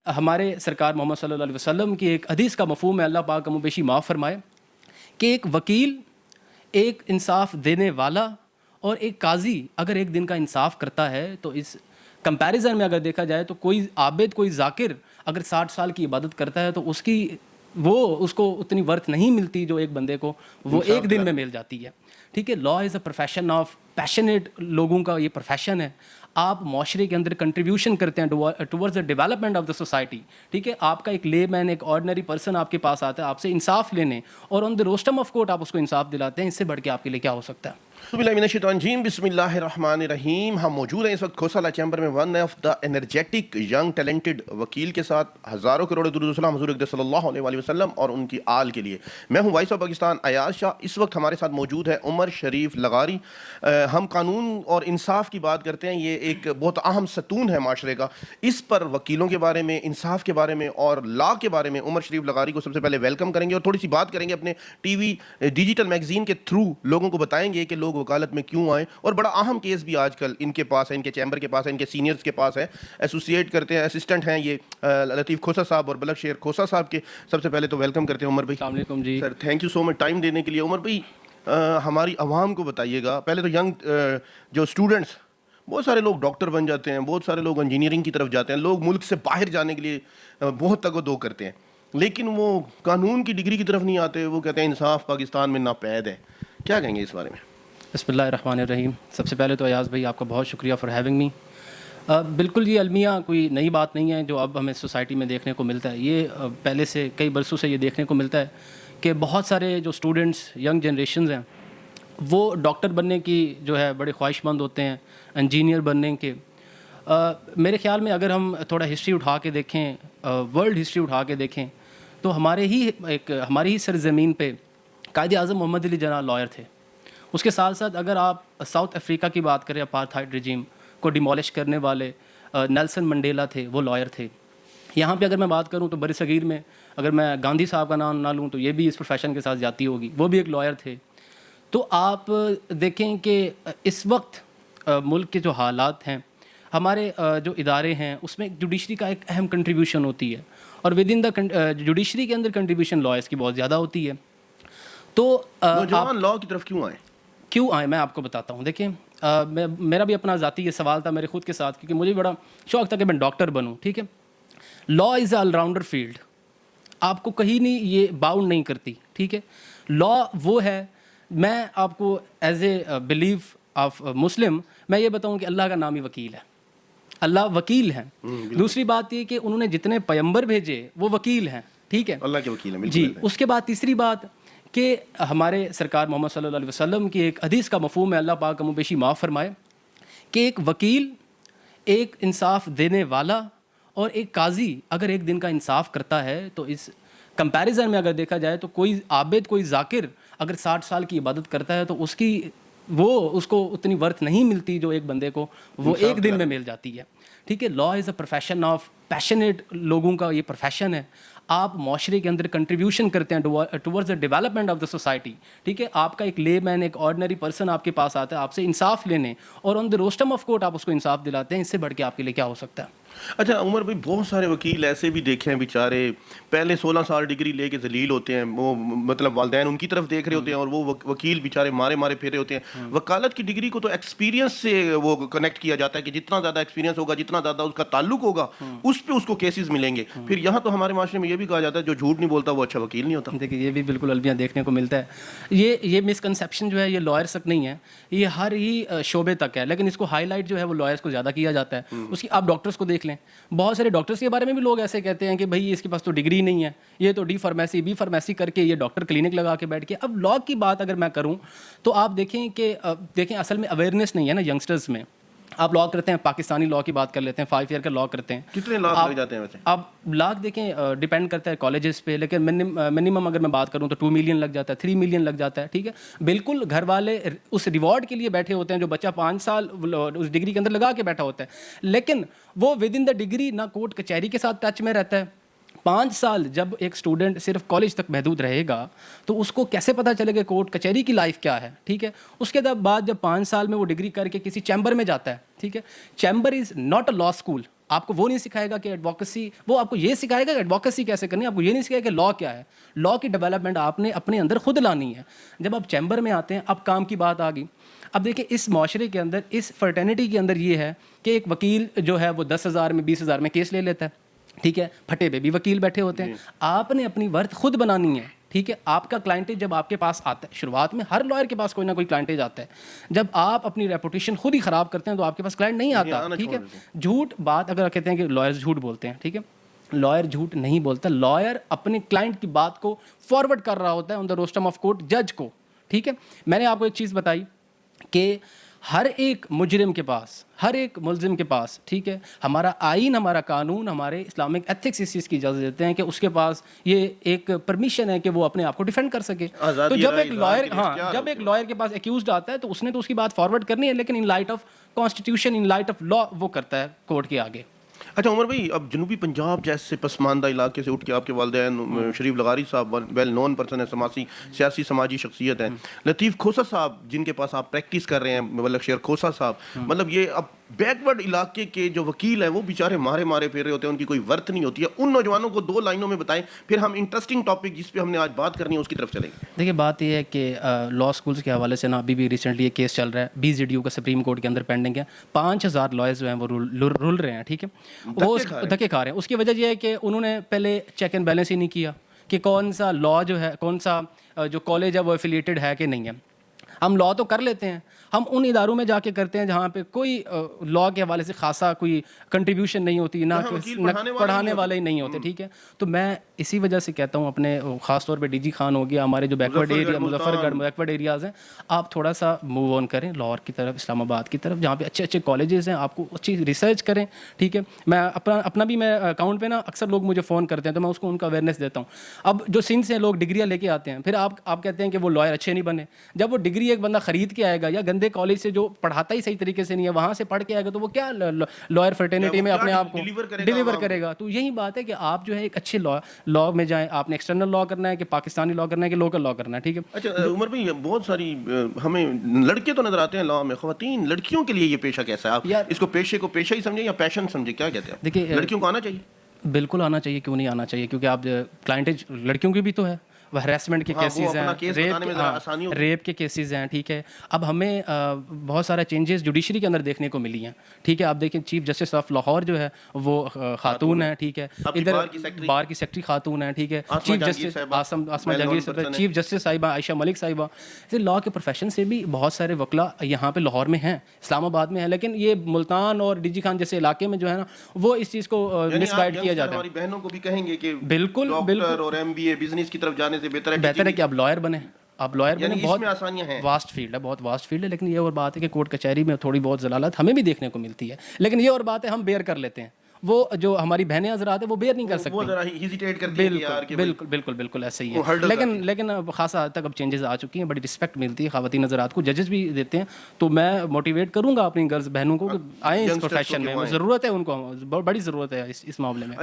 ہمارے سرکار محمد صلی اللہ علیہ وسلم کی ایک حدیث کا مفہوم ہے، اللہ پاک کم و بیشی معاف فرمائے، کہ ایک وکیل، ایک انصاف دینے والا اور ایک قاضی اگر ایک دن کا انصاف کرتا ہے تو اس کمپیریزن میں اگر دیکھا جائے تو کوئی عابد، کوئی ذاکر اگر 60 سال کی عبادت کرتا ہے تو اس کو اتنی ورتھ نہیں ملتی جو ایک بندے کو وہ ایک دن میں مل جاتی ہے. ٹھیک ہے، لا از اے پروفیشن آف پیشنیٹ لوگوں کا یہ پروفیشن ہے. آپ معاشرے کے اندر کنٹریبیوشن کرتے ہیں towards the development of the society. ٹھیک ہے، آپ کا ایک لے مین، ایک آرڈنری پرسن آپ کے پاس آتا ہے آپ سے انصاف لینے، اور آن دا روسٹم آف کورٹ آپ اس کو انصاف دلاتے ہیں. اس سے بڑھ کے آپ کے لیے کیا ہو سکتا ہے؟ بسم اللہ الرحمن الرحیم. ہم موجود ہیں اس وقت کھوسالہ چیمبر میں one of the energetic young talented وکیل کے ساتھ. ہزاروں کروڑ درود و سلام حضور اقدس صلی اللہ علیہ وسلم اور ان کی آل کے لیے. میں ہوں وائس آف پاکستان ایاز شاہ. اس وقت ہمارے ساتھ موجود ہے عمر شریف لغاری. ہم قانون اور انصاف کی بات کرتے ہیں، یہ ایک بہت اہم ستون ہے معاشرے کا. اس پر وکیلوں کے بارے میں، انصاف کے بارے میں اور لا کے بارے میں عمر شریف لغاری کو سب سے پہلے ویلکم کریں گے اور تھوڑی سی بات کریں گے اپنے ٹی وی ڈیجیٹل میگزین کے تھرو. لوگوں کو بتائیں گے کہ لوگ وکالت میں کیوں آئیں، اور بڑا اہم کیس بھی آج کل ان کے پاس ہے، ان کے چیمبر کے پاس ہے، ان کے سینئرز کے پاس ہے. ایسوسیٹ کرتے ہیں، اسسٹنٹ ہیں یہ لطیف کھوسا صاحب اور بلک شیر کھوسا صاحب کے. سب سے پہلے تو ویلکم کرتے ہیں عمر بھائی. السلام علیکم جی sir, thank you so much time دینے کے لیے. عمر بھائی، ہماری عوام کو بتائیے گا، پہلے تو ینگ جو اسٹوڈنٹس، بہت سارے لوگ ڈاکٹر بن جاتے ہیں، بہت سارے لوگ انجینئرنگ کی طرف جاتے ہیں، لوگ ملک سے باہر جانے کے لیے بہت تگ و دو کرتے ہیں، لیکن وہ قانون کی ڈگری کی طرف نہیں آتے. وہ کہتے ہیں انصاف پاکستان میں ناپید ہے. کیا کہیں گے اس بارے میں؟ بسم اللہ الرحمن الرحیم. سب سے پہلے تو ایاز بھائی آپ کا بہت شکریہ فار ہیونگ می. بالکل یہ المیہ کوئی نئی بات نہیں ہے جو اب ہمیں سوسائٹی میں دیکھنے کو ملتا ہے. یہ پہلے سے کئی برسوں سے یہ دیکھنے کو ملتا ہے کہ بہت سارے جو اسٹوڈنٹس، ینگ جنریشنز ہیں، وہ ڈاکٹر بننے کی جو ہے بڑے خواہش مند ہوتے ہیں، انجینئر بننے کے. میرے خیال میں اگر ہم تھوڑا ہسٹری اٹھا کے دیکھیں، ورلڈ ہسٹری اٹھا کے دیکھیں، تو ہماری ہی سرزمین پہ قائد اعظم محمد علی جناح لائر تھے. اس کے ساتھ ساتھ اگر آپ ساؤتھ افریقہ کی بات کریں، اپارتھائڈ رجیم کو ڈیمولش کرنے والے نیلسن منڈیلا تھے، وہ لائر تھے. یہاں پہ اگر میں بات کروں تو بر صغیر میں اگر میں گاندھی صاحب کا نام نہ لوں تو یہ بھی اس پروفیشن کے ساتھ جاتی ہوگی، وہ بھی ایک لائر تھے. تو آپ دیکھیں کہ اس وقت ملک کے جو حالات ہیں، ہمارے جو ادارے ہیں، اس میں جوڈیشری کا ایک اہم کنٹریبیوشن ہوتی ہے، اور ود ان دا جوڈیشری کے اندر کنٹریبیوشن لائرس کی بہت زیادہ ہوتی ہے. تو نوجوان لا کی طرف کیوں آئے؟ میں آپ کو بتاتا ہوں. دیکھیں، میرا بھی اپنا ذاتی یہ سوال تھا میرے خود کے ساتھ، کیونکہ مجھے بڑا شوق تھا کہ میں ڈاکٹر بنوں. ٹھیک ہے، لا از اے آل راؤنڈر فیلڈ، آپ کو کہیں نہیں یہ باؤنڈ نہیں کرتی. ٹھیک ہے، لا وہ ہے، میں آپ کو as a belief of Muslim میں یہ بتاؤں کہ اللہ کا نام ہی وکیل ہے. اللہ وکیل ہیں. دوسری بات یہ کہ انہوں نے جتنے پیغمبر بھیجے وہ وکیل ہیں. ٹھیک ہے، اللہ کے وکیل ہیں جی. اس کے بعد تیسری بات کہ ہمارے سرکار محمد صلی اللہ علیہ وسلم کی ایک حدیث کا مفہوم ہے، اللہ پاک کم و بیشی معاف فرمائے، کہ ایک وکیل، ایک انصاف دینے والا اور ایک قاضی اگر ایک دن کا انصاف کرتا ہے تو اس کمپیریزن میں اگر دیکھا جائے تو کوئی عابد، کوئی ذاکر اگر 60 سال کی عبادت کرتا ہے تو اس کو اتنی ورتھ نہیں ملتی جو ایک بندے کو وہ ایک دن میں مل جاتی ہے. ٹھیک ہے، لا از اے پروفیشن آف پیشنیٹ لوگوں کا یہ پروفیشن ہے. آپ معاشرے کے اندر کنٹریبیوشن کرتے ہیں towards the development of the society. ٹھیک ہے، آپ کا ایک لے مین، ایک آرڈنری پرسن آپ کے پاس آتا ہے آپ سے انصاف لینے، اور آن دا روسٹم آف کورٹ آپ اس کو انصاف دلاتے ہیں. اس سے بڑھ کے آپ کے لیے کیا ہو سکتا ہے؟ اچھا عمر بھائی، بہت سارے وکیل ایسے بھی دیکھے ہیں بیچارے پہلے 16 سال ڈگری لے کے ذلیل ہوتے ہیں، وہ مطلب والدین ان کی طرف دیکھ رہے ہوتے ہیں، اور وہ وکیل بیچارے مارے پھیرے ہوتے ہیں. وکالت کی ڈگری کو تو ایکسپیرینس سے وہ کنیکٹ کیا جاتا ہے کہ جتنا زیادہ ایکسپیرینس ہوگا، جتنا زیادہ اس کا تعلق ہوگا، اس پہ اس کو کیسز ملیں گے. پھر یہاں تو ہمارے معاشرے میں یہ بھی کہا جاتا ہے جو جھوٹ نہیں بولتا وہ اچھا وکیل نہیں ہوتا. دیکھیے، یہ بھی بالکل المیہ دیکھنے کو ملتا ہے. یہ مسکنسیپشن جو ہے یہ لائرس تک نہیں ہے، یہ ہر ہی شعبے تک ہے، لیکن اس کو ہائی لائٹ جو ہے وہ لائرس کو زیادہ کیا جاتا ہے. اس کی آپ ڈاکٹرس کو دیکھ لیں، بہت سارے ڈاکٹرس کے بارے میں بھی لوگ ایسے کہتے ہیں کہ بھائی اس کے پاس تو ڈگری نہیں ہے، یہ تو ڈی فارمیسی بی فارمیسی کر کے یہ ڈاکٹر کلینک لگا کے بیٹھ کے. اب لا کی بات اگر میں کروں تو آپ دیکھیں کہ اصل میں اویئرنیس نہیں ہے نا ینگسٹرز میں. آپ لا کرتے ہیں، پاکستانی لا کی بات کر لیتے ہیں، 5 ایئر کا لا کرتے ہیں. کتنے لاکھ لگ جاتے ہیں ویسے؟ اب لاکھ دیکھیں ڈیپینڈ کرتا ہے کالجز پہ، لیکن منیمم اگر میں بات کروں تو 2 ملین لگ جاتا ہے، 3 ملین لگ جاتا ہے. ٹھیک ہے، بالکل گھر والے اس ریوارڈ کے لیے بیٹھے ہوتے ہیں جو بچہ 5 سال اس ڈگری کے اندر لگا کے بیٹھا ہوتا ہے، لیکن وہ ود ان دا ڈگری نہ کورٹ کچہری کے ساتھ ٹچ میں رہتا ہے. 5 سال جب ایک اسٹوڈنٹ صرف کالج تک محدود رہے گا تو اس کو کیسے پتہ چلے گا کورٹ کچہری کی لائف کیا ہے. ٹھیک ہے، اس کے بعد جب 5 سال میں وہ ڈگری کر کے کسی چیمبر میں جاتا ہے، ٹھیک ہے، chamber is not a law school. آپ کو وہ نہیں سکھائے گا کہ ایڈوکیسی، وہ آپ کو یہ سکھائے گا کہ ایڈوکیسی کیسے کرنی ہے، آپ کو یہ نہیں سکھائے گا کہ لا کیا ہے. لا کی ڈیولپمنٹ آپ نے اپنے اندر خود لانی ہے. جب آپ چیمبر میں آتے ہیں، اب کام کی بات آ گئی. اب دیکھیں اس معاشرے کے اندر، اس فرٹرنیٹی کے اندر یہ ہے کہ ایک وکیل جو ہے وہ 10,000 میں 20,000 میں کیس لے لیتا ہے. ٹھیک ہے، پھٹے پہ بھی وکیل بیٹھے ہوتے ہیں. آپ نے اپنی ورتھ خود بنانی ہے. ٹھیک ہے، آپ کا کلائنٹیج جب آپ کے پاس آتا ہے، شروعات میں ہر لائر کے پاس کوئی نہ کوئی کلائنٹیج آتا ہے. جب آپ اپنی ریپوٹیشن خود ہی خراب کرتے ہیں تو آپ کے پاس کلائنٹ نہیں آتا. ٹھیک ہے، جھوٹ بات اگر کہتے ہیں کہ لائرز جھوٹ بولتے ہیں، ٹھیک ہے، لائر جھوٹ نہیں بولتا. لائر اپنے کلائنٹ کی بات کو فارورڈ کر رہا ہوتا ہے آن دا روسٹم آف کورٹ جج کو. ٹھیک ہے، میں نے آپ کو ایک چیز بتائی کہ ہر ایک مجرم کے پاس، ہر ایک ملزم کے پاس، ٹھیک ہے، ہمارا آئین، ہمارا قانون، ہمارے اسلامک ایتھکس اس چیز کی اجازت دیتے ہیں کہ اس کے پاس یہ ایک پرمیشن ہے کہ وہ اپنے آپ کو ڈیفینڈ کر سکے. تو جب ایک لائر، جب ایک لائر کے پاس ایکیوزڈ آتا ہے تو اس نے تو اس کی بات فارورڈ کرنی ہے، لیکن in light of constitution, in light of law وہ کرتا ہے کورٹ کے آگے. اچھا عمر بھائی، اب جنوبی پنجاب جیسے پسماندہ علاقے سے اٹھ کے آپ کے والدین شریف لغاری صاحب ویل نون پرسن ہے، سیاسی سماجی شخصیت ہیں، لطیف کھوسا صاحب جن کے پاس آپ پریکٹس کر رہے ہیں، مبلغ شیر کھوسا صاحب، مطلب یہ اب بیکورڈ علاقے کے جو وکیل ہیں وہ بیچارے مارے پھر رہے ہوتے ہیں، ان کی کوئی ورت نہیں ہوتی ہے. ان نوجوانوں کو 2 لائنوں میں بتائیں، پھر ہم انٹرسٹنگ ٹاپک جس پہ ہم نے آج بات کرنی ہے اس کی طرف چلیں گے. دیکھیے بات یہ ہے کہ لا اسکولس کے حوالے سے نا ابھی بھی ریسنٹلی ایک کیس چل رہا ہے، BZDU کا سپریم کورٹ کے اندر پینڈنگ ہے. 5,000 لائرز جو ہیں وہ رول رہے ہیں. ٹھیک ہے، وہ دھکے کھا رہے ہیں. اس کی وجہ یہ ہے کہ انہوں نے پہلے چیک اینڈ بیلنس ہی نہیں کیا کہ کون سا لا جو ہے، کون سا جو کالج ہے وہ ایفیلیٹڈ ہے کہ نہیں ہے. ہم لا تو کر لیتے ہیں، ہم ان اداروں میں جا کے کرتے ہیں جہاں پہ کوئی لا کے حوالے سے خاصا کوئی کنٹریبیوشن نہیں ہوتی، نہ پڑھانے والے ہی نہیں ہوتے. ٹھیک ہے، تو میں اسی وجہ سے کہتا ہوں اپنے خاص طور پہ DG خان ہو گیا، ہمارے جو بیکورڈ ایریا، مظفر گڑھ بیکورڈ ایریاز ہیں، آپ تھوڑا سا موو آن کریں لاہور کی طرف، اسلام آباد کی طرف، جہاں پہ اچھے اچھے کالجز ہیں، آپ کو اچھی ریسرچ کریں. ٹھیک ہے، میں اپنا بھی میں اکاؤنٹ پہ نا اکثر لوگ مجھے فون کرتے ہیں تو میں اس کو ان کا اویئرنیس دیتا ہوں. اب جو سندھ سے لوگ ڈگریاں لے کے آتے ہیں، پھر آپ کہتے ہیں کہ وہ لائر اچھے نہیں بنے. جب وہ ڈگری ایک بندہ خرید کے آئے گا یا گندے کالج سے جو پڑھاتا ہی صحیح طریقے سے نہیں ہے وہاں سے پڑھ کے آئے گا تو وہ کیا لائر فرٹرنیٹی میں اپنے آپ کو ڈیلیور کرے گا. تو یہی بات ہے کہ آپ جو ہے ایک اچھے لا میں جائیں. آپ نے ایکسٹرنل لا کرنا ہے کہ پاکستانی لا کرنا ہے کہ لوکل لا کرنا ہے. ٹھیک ہے. اچھا عمر بھائی، بہت ساری ہمیں لڑکے تو نظر آتے ہیں لا میں، خواتین لڑکیوں کے لیے یہ پیشہ کیسا ہے؟ آپ اس کو پیشے کو پیشہ ہی سمجھیں یا پیشن سمجھیں، کیا کہتے ہیں؟ دیکھیے لڑکیوں کو آنا چاہیے، بالکل آنا چاہیے، کیوں نہیں آنا چاہیے، کیونکہ آپ کلائنٹیج لڑکیوں کی بھی تو ہے، وہ ہراسمنٹ کے کیسز ہیں، ریپ کے کیسز ہیں. ٹھیک ہے، اب ہمیں بہت سارا چینجز جوڈیشری کے اندر دیکھنے کو ملی ہیں. ٹھیک ہے، آپ دیکھیں چیف جسٹس آف لاہور جو ہے وہ خاتون ہیں. ٹھیک ہے، ادھر بار کی سیکٹری خاتون ہیں. ٹھیک ہے، چیف جسٹس آسما جہانگیر، چیف جسٹس صاحبہ عائشہ ملک صاحبہ. لا کے پروفیشن سے بھی بہت سارے وکلا یہاں پہ لاہور میں ہیں، اسلام آباد میں ہیں، لیکن یہ ملتان اور DG خان جیسے علاقے میں جو ہے نا وہ اس چیز کو مس گائیڈ کیا جاتا ہے. ہماری بہنوں کو بھی کہیں گے کہ بالکل ڈاکٹر اور MBA بزنس کی طرف جانے سے بہتر ہے کہ آپ لائر بنیں. آپ لائر بنیں، بہت آسانیاں ہیں، واسٹ فیلڈ ہے، بہت واسٹ فیلڈ ہے. لیکن یہ اور بات ہے کہ کورٹ کچہری میں تھوڑی بہت ضلالت ہمیں بھی دیکھنے کو ملتی ہے، لیکن یہ اور بات ہے ہم بیئر کر لیتے ہیں. وہ جو ہماری بہنیں حضرات ہیں وہ بیئر نہیں کر سکتی. بالکل ایسے ہی ہے. لیکن خاصا حد تک اب چینجز آ چکی ہیں، بڑی رسپیکٹ ملتی ہے خواتین حضرات کو، ججز بھی دیتے ہیں. تو میں موٹیویٹ کروں گا اپنی گرلز بہنوں کو کہ آئیں اس پروفیشن میں، ضرورت ہے ان کو، بڑی ضرورت ہے اس معاملے میں.